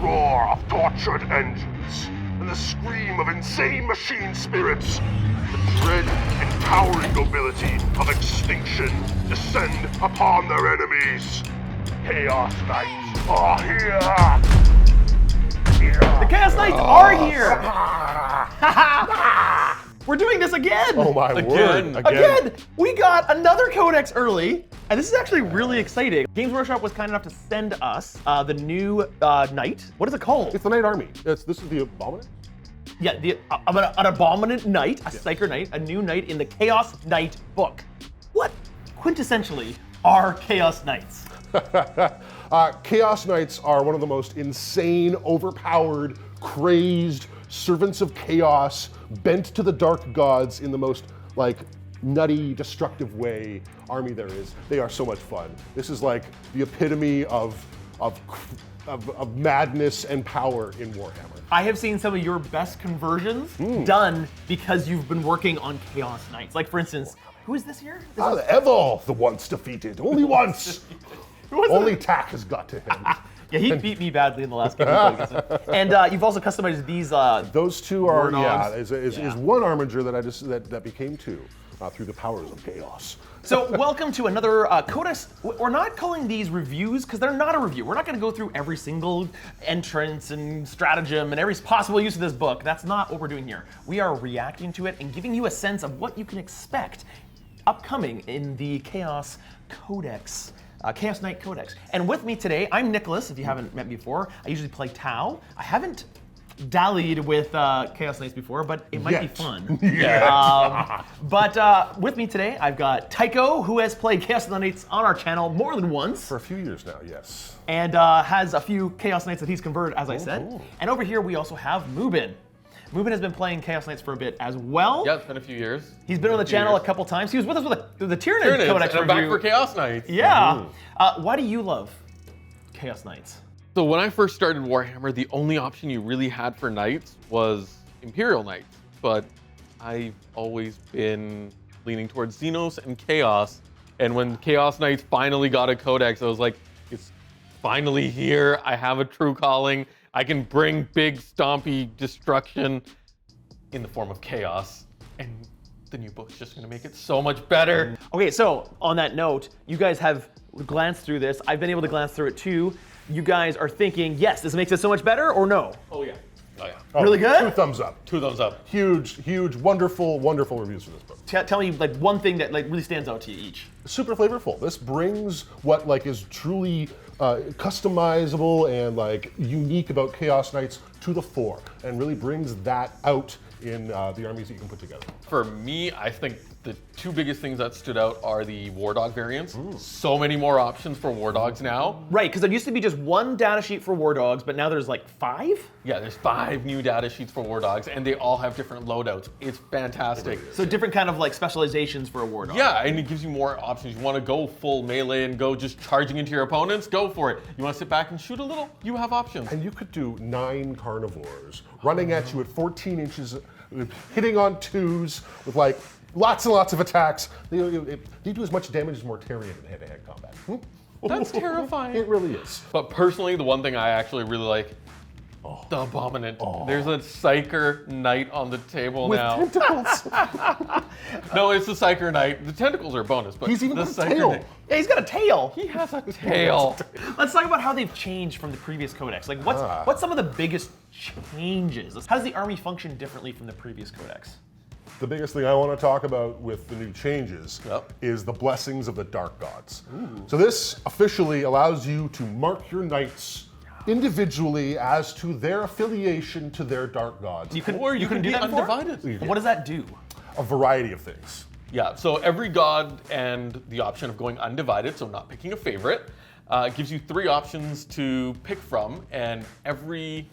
roar of tortured engines and the scream of insane machine spirits, the dread and towering nobility of extinction descend upon their enemies. Chaos Knights are here! The Chaos Knights are here! We're doing this again! Oh my word. Again! We got another Codex early, and this is actually really exciting. Games Workshop was kind enough to send us the new Knight. What is it called? It's the Knight Army. This is the Abominant? Yeah, an Abominant Knight, a Psyker Knight, a new Knight in the Chaos Knight book. What, quintessentially, are Chaos Knights? Chaos Knights are one of the most insane, overpowered, crazed, servants of chaos, bent to the dark gods in the most, like, nutty, destructive way army there is. They are so much fun. This is like the epitome of madness and power in Warhammer. I have seen some of your best conversions done because you've been working on Chaos Knights. Like, for instance, who is this here? Eval, the once defeated, only once. Only Tack has got to him. Yeah, he beat me badly in the last game. And you've also customized these. Those two are, dogs. is one armiger that became two through the powers of chaos. So welcome to another Codex. We're not calling these reviews because they're not a review. We're not going to go through every single entrance and stratagem and every possible use of this book. That's not what we're doing here. We are reacting to it and giving you a sense of what you can expect upcoming in the Chaos Codex. Chaos Knight Codex. And with me today, I'm Nicholas, if you haven't met me before. I usually play Tau. I haven't dallied with Chaos Knights before, but it might be fun. But with me today, I've got Tycho, who has played Chaos Knights on our channel more than once. For a few years now, yes. And has a few Chaos Knights that he's converted, as I said. And over here, we also have Mubin. Mubin has been playing Chaos Knights for a bit as well. Yeah, it's been a few years. He's been on the channel a couple times. He was with us with the Tyranid Codex and I'm review. back for Chaos Knights. Yeah. Why do you love Chaos Knights? So when I first started Warhammer, the only option you really had for Knights was Imperial Knights. But I've always been leaning towards Xenos and Chaos. And when Chaos Knights finally got a Codex, I was like, it's finally here. I have a true calling. I can bring big, stompy destruction in the form of chaos. And the new book's just gonna make it so much better. Okay, so on that note, you guys have glanced through this. I've been able to glance through it too. You guys are thinking, yes, this makes it so much better, or no? Oh yeah. Oh yeah. Really good? 2 thumbs up. 2 thumbs up. Huge, wonderful reviews for this book. Tell me like one thing that like really stands out to you each. Super flavorful. This brings what like is truly customizable and like unique about Chaos Knights to the fore, and really brings that out in the armies that you can put together. For me, I think the 2 biggest things that stood out are the War Dog variants. So many more options for War Dogs now. Right, because there used to be just 1 data sheet for War Dogs, but now there's like 5? Yeah, there's 5 new data sheets for War Dogs, and they all have different loadouts. It's fantastic. So different kind of like specializations for a War Dog. Yeah, and it gives you more options. You want to go full melee and go just charging into your opponents? Go for it. You want to sit back and shoot a little? You have options. And you could do 9 carnivores running at you at 14 inches, hitting on 2s with like lots and lots of attacks. They do as much damage as Mortarion in hand-to-hand combat. That's terrifying. It really is. But personally, the one thing I actually really like, the Abominant. There's a Psyker Knight on the table now. With tentacles. No, it's the Psyker Knight. The tentacles are a bonus, but He's even the got a Psyker tail. Knight. Yeah, he's got a tail. He has a tail. Let's talk about how they've changed from the previous Codex. Like, what's some of the biggest changes? How does the army function differently from the previous Codex? The biggest thing I want to talk about with the new changes is the blessings of the Dark Gods. So this officially allows you to mark your knights individually as to their affiliation to their Dark Gods. You can be do that before? undivided. What does that do? A variety of things. Yeah, so every god and the option of going undivided, so not picking a favorite, gives you 3 options to pick from, and every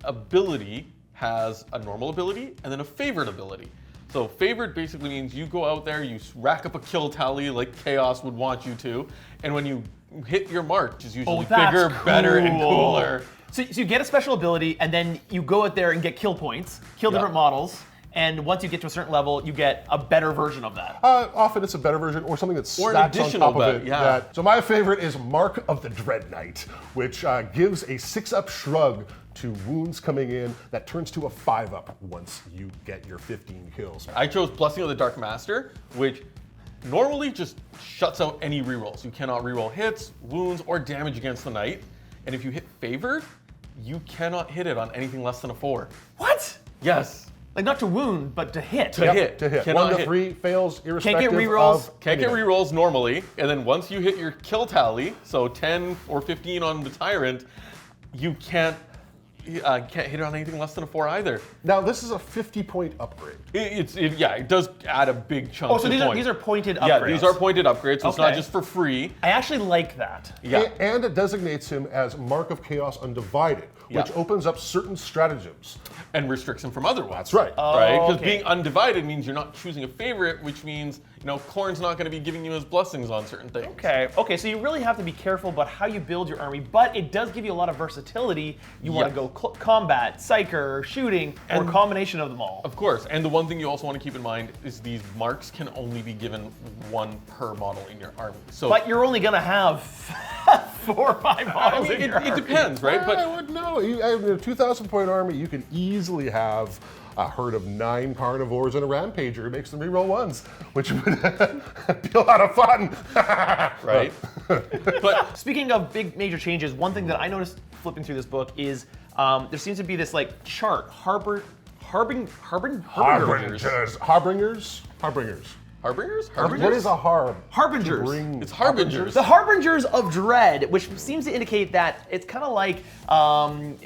ability has a normal ability and then a favorite ability. So favorite basically means you go out there, you rack up a kill tally like Chaos would want you to, and when you hit your mark, which is usually bigger, better, and cooler. So you get a special ability, and then you go out there and get kill points, kill different models, and once you get to a certain level, you get a better version of that. Often it's a better version or something that Or an stacks on additional top of it. bet, yeah. So my favorite is Mark of the Dread Knight, which gives a 6-up shrug to wounds coming in that turns to a 5-up once you get your 15 kills. I chose Blessing of the Dark Master, which normally just shuts out any rerolls. You cannot reroll hits, wounds, or damage against the knight. And if you hit favored, you cannot hit it on anything less than a 4. What? Yes. Like not to wound, but to hit. To hit. To hit. Cannot 1 to hit. 3 fails irrespective Can't get rerolls. of Can't get anything. rerolls normally, and then once you hit your kill tally, so 10 or 15 on the Tyrant, you can't hit it on anything less than a 4 either. Now this is a 50-point upgrade. It does add a big chunk. Oh, so to these are pointed upgrades. Yeah, these are pointed upgrades, so it's not Okay. just for free. I actually like that. Yeah. And it designates him as Mark of Chaos Undivided, which Yeah. opens up certain stratagems. And restricts them from other ones. That's right. Right? Because okay. being undivided means you're not choosing a favorite, which means, Korn's not going to be giving you his blessings on certain things. Okay, so you really have to be careful about how you build your army, but it does give you a lot of versatility. You want to Yes. go combat, psyker, shooting, or a And- combination of them all. Of course, and the one thing you also want to keep in mind is these marks can only be given 1 per model in your army. So, But you're only gonna have 4 or 5 I models mean, in your it army. depends, right? I But would know. In a 2,000-point army, you can easily have a herd of 9 carnivores and a rampager. It makes them reroll 1s, which would be a lot of fun. right? But Speaking of big major changes, one thing that I noticed flipping through this book is there seems to be this like chart, harbingers. Harbingers. Harbingers? Harbingers? What is a harb? Harbingers. It's Harbingers. The Harbingers of Dread, which seems to indicate that it's kind of like,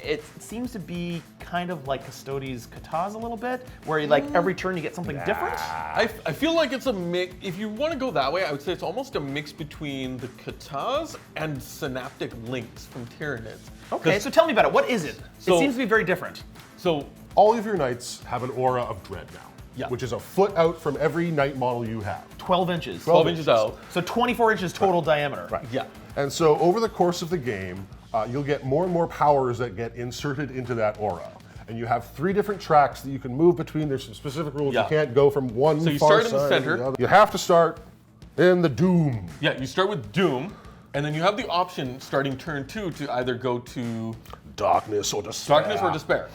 it seems to be kind of like Custodes Katas a little bit, where you, like every turn you get something different. I feel like it's a mix. If you want to go that way, I would say it's almost a mix between the Katas and Synaptic Links from Tyranids. Okay, so tell me about it. What is it? It So- seems to be very different. So All of your knights have an aura of dread now, Yeah. which is a foot out from every knight model you have. 12 inches. 12 inches out. So 24 inches total diameter. Right. Yeah. And so over the course of the game, you'll get more and more powers that get inserted into that aura. And you have 3 different tracks that you can move between. There's some specific rules. Yeah. You can't go from one So you far start in the side center. to the other. You have to start in the Doom. Yeah, you start with Doom, and then you have the option starting turn 2 to either go to Darkness or Despair. Darkness or Despair,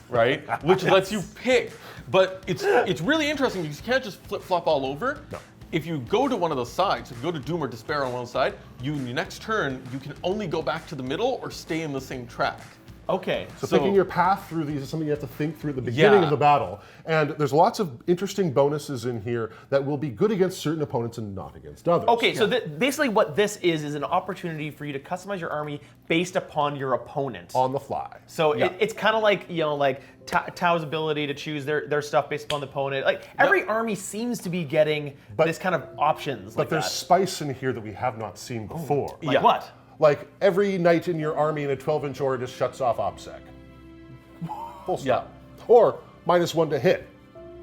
right? Which lets you pick. But it's really interesting because you can't just flip-flop all over. No. If you go to one of those sides, if you go to Doom or Despair on one side, in your next turn, you can only go back to the middle or stay in the same track. Okay. So picking your path through these is something you have to think through at the beginning Yeah. of the battle. And there's lots of interesting bonuses in here that will be good against certain opponents and not against others. Okay, so basically what this is an opportunity for you to customize your army based upon your opponent. On the fly. So it's kind of like, like Tao's ability to choose their stuff based upon the opponent. Like every army seems to be getting this kind of options But like there's that. spice in here that we have not seen before. Like what? Like every knight in your army in a 12-inch aura just shuts off OPSEC. Full stop. Or -1 to hit.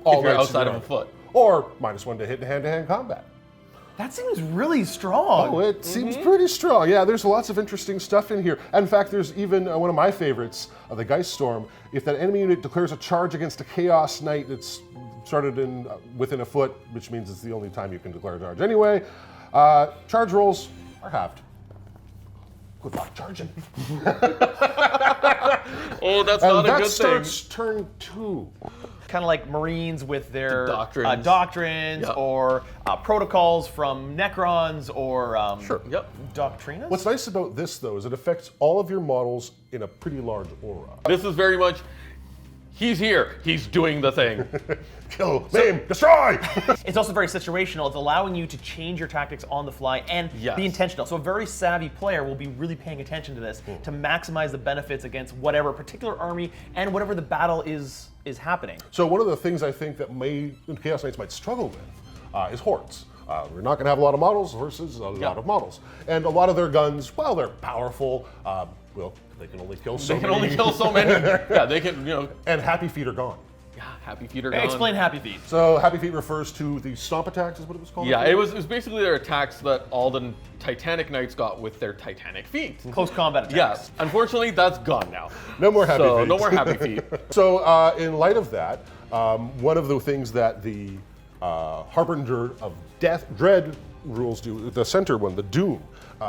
All If you're knights in outside your of a army. foot. Or -1 to hit in hand-to-hand combat. That seems really strong. Oh, it seems pretty strong. Yeah, there's lots of interesting stuff in here. In fact, there's even one of my favorites, the Geist Storm. If that enemy unit declares a charge against a Chaos Knight that's started in within a foot, which means it's the only time you can declare a charge anyway, charge rolls are halved. Good luck charging. Oh, that's And not a that good starts turn 2. Kind of like Marines with their Doctrines. doctrines Yep. or protocols from Necrons or thing. Yep. Doctrinas. What's nice about this, though, is it affects all of your models in a pretty large aura. This is very much, he's here, he's doing the thing. Kill, maim, destroy! It's also very situational. It's allowing you to change your tactics on the fly and Yes. be intentional. So a very savvy player will be really paying attention to this to maximize the benefits against whatever particular army and whatever the battle is happening. So one of the things I think that Chaos Knights might struggle with is hordes. We're not going to have a lot of models versus a lot of models. And a lot of their guns, while they're powerful, well, they can only kill so They can many. only kill so many. Yeah, they can, And Happy Feet are gone. yeah, Happy Feet are gone. Explain Happy Feet. So Happy Feet refers to the stomp attacks, is what it was called? Yeah, it was basically their attacks that all the Titanic Knights got with their Titanic feet. Close combat attacks. Yes, unfortunately, that's gone now. No more Happy So Feet. no more Happy Feet. So in light of that, One of the things that the Harbinger of Dread rules do, the center one, the Doom,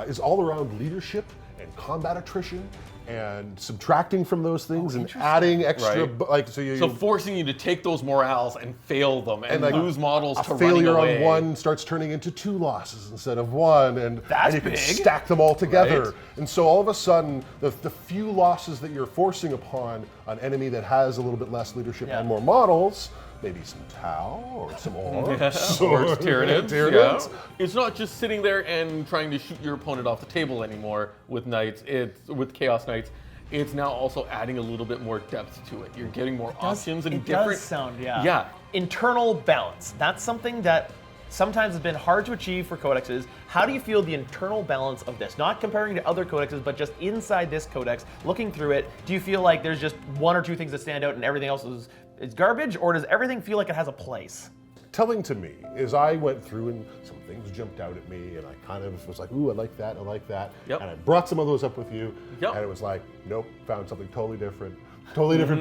is all around leadership and combat attrition and subtracting from those things and adding extra, Right. So forcing you to take those morales and fail them and like, lose models a to running failure away. on one starts turning into 2 losses instead of 1, and That's you can big. stack them all together. Right. And so all of a sudden, the few losses that you're forcing upon an enemy that has a little bit less leadership and more models, maybe some Tau or some Orcs Or Tyranids. Tyranids. Yeah. It's not just sitting there and trying to shoot your opponent off the table anymore with Knights. It's with Chaos Knights. It's now also adding a little bit more depth to it. You're getting more options and It different. does sound, yeah. Yeah. Internal balance. That's something that sometimes has been hard to achieve for codexes. How do you feel the internal balance of this? Not comparing to other codexes, but just inside this codex, looking through it, do you feel like there's just 1 or 2 things that stand out and everything else is garbage, or does everything feel like it has a place? Telling to me is I went through and some things jumped out at me and I kind of was like, ooh, I like that, I like that. Yep. And I brought some of those up with you. Yep. And it was like, nope, found something totally different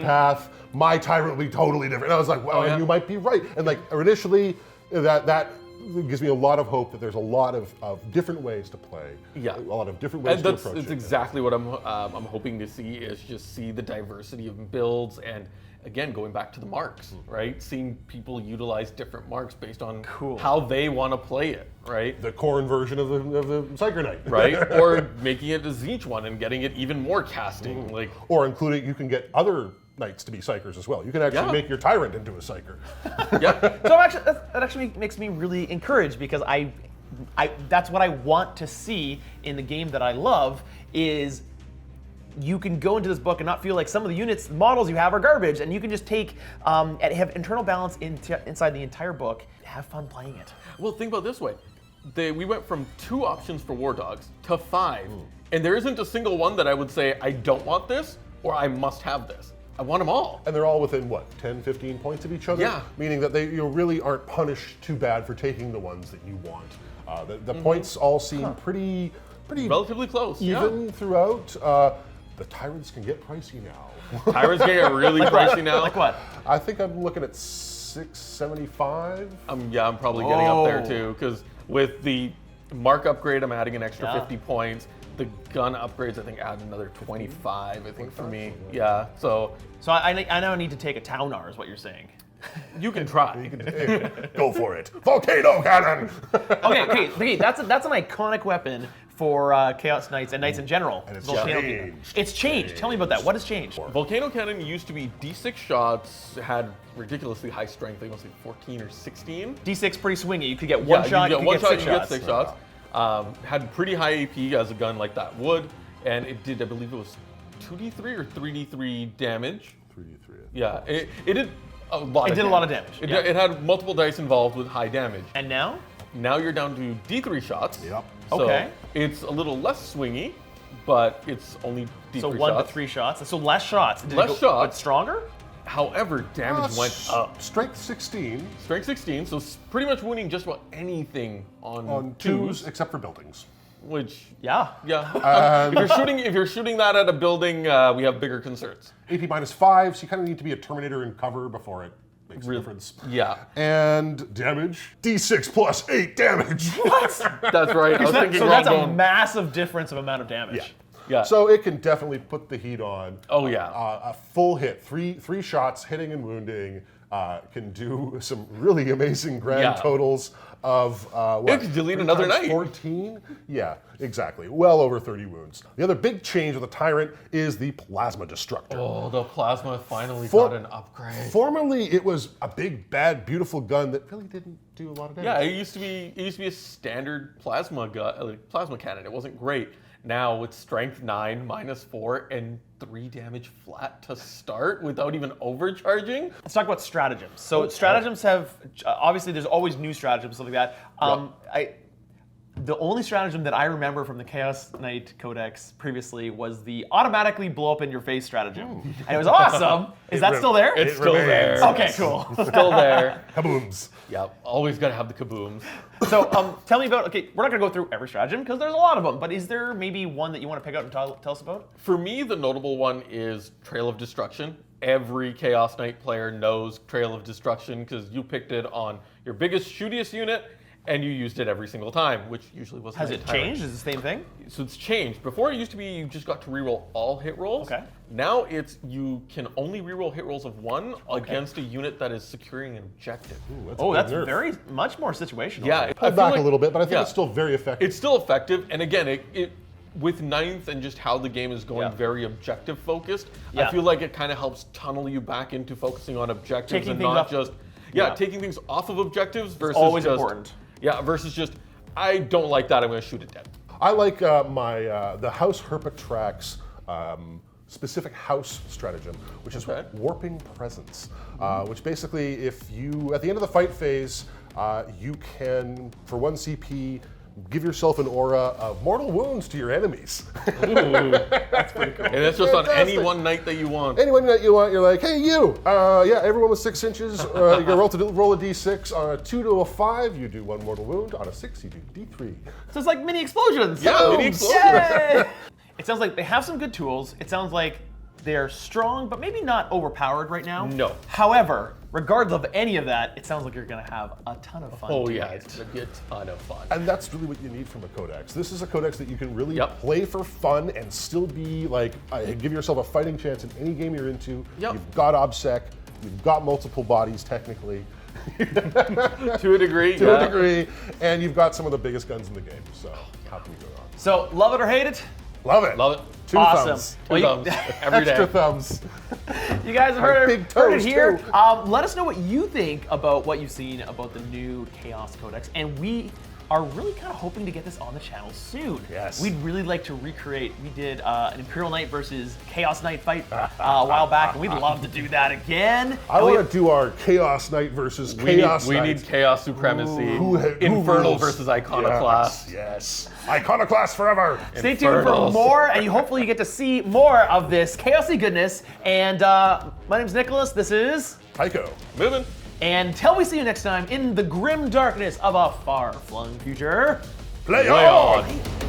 path. My tyrant will be totally different. And I was like, well, yeah. you might be right. And like initially, that gives me a lot of hope that there's a lot of different ways to play. Yeah. A lot of different ways And to that's approach it. exactly what I'm hoping to see, is just see the diversity of builds, and again, going back to the marks, right? Seeing people utilize different marks based on how they want to play it, right? The Khorne version of the Psyker Knight. Right? Or making it a Tzeentch one and getting it even more casting. Like, Or including, you can get other knights to be psychers as well. You can actually make your tyrant into a psyker. yeah. So actually, that actually makes me really encouraged, because I that's what I want to see in the game that I love, is you can go into this book and not feel like some of the units, models you have are garbage, and you can just take and have internal balance inside the entire book. Have fun playing it. Well, think about it this way. We went from 2 options for War Dogs to 5, and there isn't a single one that I would say, I don't want this, or I must have this. I want them all. And they're all within, what, 10, 15 points of each other? Yeah. Meaning that they really aren't punished too bad for taking the ones that you want. The points all seem pretty Relatively close, even throughout. The tyrants can get pricey now. Tyrants can get really pricey now. Like what? I think I'm looking at $675. I'm probably getting up there too, because with the mark upgrade, I'm adding an extra 50 points. The gun upgrades, I think, add another 25, I think, for me. Yeah, so So I now need to take a Taunar, is what you're saying. you can try. Go for it. Volcano cannon! Okay, that's an iconic weapon for Chaos Knights and Knights in general. And it's Volcano changed. Cannon. It's changed. Tell me about that. What has changed? Volcano Cannon used to be D6 shots, had ridiculously high strength, I think it was like 14 or 16. D6 pretty swingy. You could get one shot, you you get one could shot, get 6 you get shots. 6 shots. Had pretty high AP as a gun like that would, and it did, I believe it was 2d3 or 3d3 damage. 3d3. Yeah, it did a lot It of did a lot of damage, It, yeah. it had multiple dice involved with high damage. And now? Now you're down to D3 shots. Yep. So Okay. it's a little less swingy, but it's only D3 So shots. 1 to 3 shots. So less shots. Did it Less go- shots. But stronger? However, damage went up. Strength 16 Strength 16, so pretty much wounding just about anything on, on twos, except for buildings. Which, Yeah. yeah. if you're shooting that at a building, we have bigger concerns. AP -5, so you kind of need to be a Terminator in cover before it makes a difference. Yeah, And damage, D6 plus 8 damage. that's right. I was thinking So wrong that's a bone. massive difference of amount of damage. Yeah. So it can definitely put the heat on. Oh yeah. A full hit, three shots, hitting and wounding, can do some really amazing grand Yeah. totals of what? It could delete 3 another times knight. 14? Yeah, exactly. Well over 30 wounds. The other big change with the Tyrant is the Plasma Destructor. Oh, the plasma finally For- got an upgrade. Formerly, it was a big, bad, beautiful gun that really didn't do a lot of damage. Yeah, it used to be a standard plasma plasma cannon. It wasn't great. Now it's strength 9, -4, and 3 damage flat to start without even overcharging. Let's talk about stratagems. So stratagems have, obviously there's always new stratagems, stuff like that. The only stratagem that I remember from the Chaos Knight Codex previously was the automatically blow up in your face stratagem. And it was awesome. Is that still there? It's still there. Okay, cool. Still there. Kabooms. Yep. Always got to have the kabooms. So tell me about, okay, we're not gonna go through every stratagem because there's a lot of them, but is there maybe one that you want to pick out and tell us about? For me, the notable one is Trail of Destruction. every Chaos Knight player knows Trail of Destruction because you picked it on your biggest, shootiest unit, and you used it every single time, which usually wasn't. Has it changed? Is it the same thing? So it's changed. Before it used to be you just got to reroll all hit rolls. Okay. Now it's you can only reroll hit rolls of 1 against a unit that is securing an objective. Oh, that's very much more situational. Yeah, Pull I feel back like- a little bit, but I think yeah. it's still very effective. It's still effective, and again, it with 9th and just how the game is going Yeah. very objective focused, Yeah. I feel like it kind of helps tunnel you back into focusing on objectives Taking and things not off- just yeah. taking things off of objectives versus always just important. Yeah, versus just I don't like that, I'm going to shoot it dead. I like the House Herpetrax specific house stratagem, which is Okay. Warping Presence, which basically, if you, at the end of the fight phase, you can, for 1 CP, give yourself an aura of mortal wounds to your enemies. That's pretty cool. And that's just on any Fantastic. one night that you want. Anyone that you want, you're like, hey, you. Yeah, everyone with 6 inches, you roll a d6. On a 2 to a 5, you do 1 mortal wound. On a 6, you do d3. So it's like mini explosions. Yeah, mini Boom. explosions. Yay! It sounds like they have some good tools. It sounds like they're strong, but maybe not overpowered right now. No. However, regardless of any of that, it sounds like you're going to have a ton of fun. Oh doing yeah, it. it's going to be a ton of fun. And that's really what you need from a Codex. This is a Codex that you can really Yep. play for fun and still be like, give yourself a fighting chance in any game you're into. Yep. You've got OBSEC, you've got multiple bodies technically, To a degree, to yeah. a degree, and you've got some of the biggest guns in the game. So how can you go wrong? So, love it or hate it? Love it. Love it. 2 Awesome. thumbs. Two thumbs every day. Extra thumbs. You guys have heard, big heard it toes, here. too. Let us know what you think about what you've seen about the new Chaos Codex, and we are really kind of hoping to get this on the channel soon. Yes. We'd really like to recreate. We did an Imperial Knight versus Chaos Knight fight a while back, and we'd love to do that again. I And we- want to do our Chaos Knight versus We Chaos need Knight. Chaos Supremacy. Who Infernal rules? versus Iconoclast. Yes. Iconoclast forever. Stay tuned for Infernals. more, and you hopefully you get to see more of this chaosy goodness. And my name's Nicholas. This is. Tycho. Moving. And until we see you next time in the grim darkness of a far-flung future. Play Play on. on.